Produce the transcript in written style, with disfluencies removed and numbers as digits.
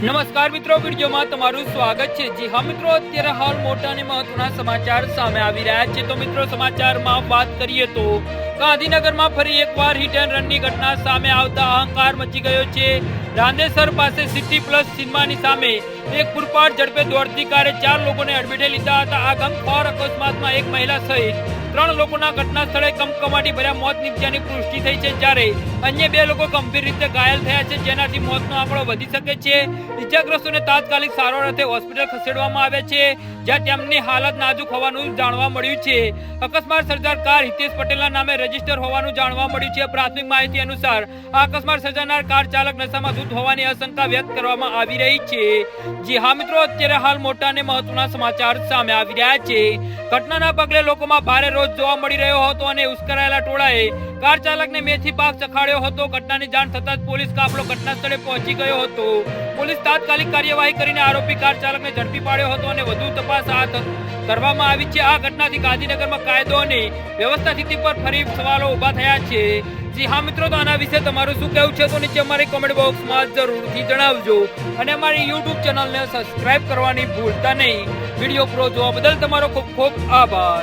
નમસ્કાર મિત્રો, વિડીયોમાં તમારું સ્વાગત છે। જી હા મિત્રો, અત્યારે હાલ મોટા અને મહત્વના સમાચાર સામે આવી રહ્યા છે। તો મિત્રો, સમાચારમાં વાત કરીએ તો ગાંધીનગરમાં ફરી એકવાર હિટ એન્ડ રનની ઘટના સામે આવતા અહંકાર મચી ગયો છે। રાંદેસર પાસે સિટી પ્લસ સિનેમાની સામે એક પૂરપાટ ઝડપે દોડતી કારે 4 લોકોને અડફેટે લીધા હતા। આ ગમખ્વાર અકસ્માતમાં એક મહિલા સહિત 3 લોકોના ઘટના સ્થળે કમકમાટી ભર્યા મોત નીપજ્યાની પુષ્ટિ થઈ છે, જ્યારે અન્ય 2 લોકો ગંભીર રીતે ઘાયલ થયા છે, જેનાથી મોતનો આંકડો વધી શકે છે। ઇજાગ્રસ્તોને તાત્કાલિક સારવાર અર્થે હોસ્પિટલ ખસેડવામાં આવ્યા છે, જ્યાં તેમની હાલત નાજુક હોવાનું જાણવા મળ્યું છે। અકસ્માત સર્જાર કાર હિતેશ પટેલના નામે રજીસ્ટર હોવાનું જાણવા મળ્યું છે। પ્રાથમિક માહિતી અનુસાર આ અકસ્માત સર્જાનાર કાર ચાલક નશામાં ધૂત હોવાની આશંકા વ્યક્ત કરવામાં આવી રહી છે। જી હા મિત્રો, અત્યારે હાલ મોટા અને મહત્વના સમાચાર સામે આવી રહ્યા છે। ઘટનાના પગલે લોકોમાં ભારે રોષ જોવા મળી રહ્યો હતો અને ઉશ્કેરાયેલા ટોળાએ કાર ચાલકને મેથી પાક ચખાડ્યો હતો। ઘટનાની જાણ થતાં જ પોલીસ કાફલો ઘટના સ્થળે પહોંચી ગયો હતો। પોલીસ તાત્કાલિક કાર્યવાહી કરીને આરોપી કાર ચાલકને ઝડપી પાડ્યો હતો અને વધુ તપાસ હાથ કરવામાં આવી છે। આ ઘટનાથી ગાંધીનગરમાં કાયદો અને વ્યવસ્થા સ્થિતિ પર ફરી સવાલો ઉભા થયા છે। જી હા મિત્રો, તો આના વિશે તમારું શું કહેવું છે તો નીચે અમારી કોમેન્ટ બોક્સમાં જરૂરથી જણાવજો અને અમારી યુટ્યુબ ચેનલને સબસ્ક્રાઇબ કરવાની ભૂલતા નહીં। વિડીયો પૂરો જોવા બદલ તમારો ખૂબ ખૂબ આભાર।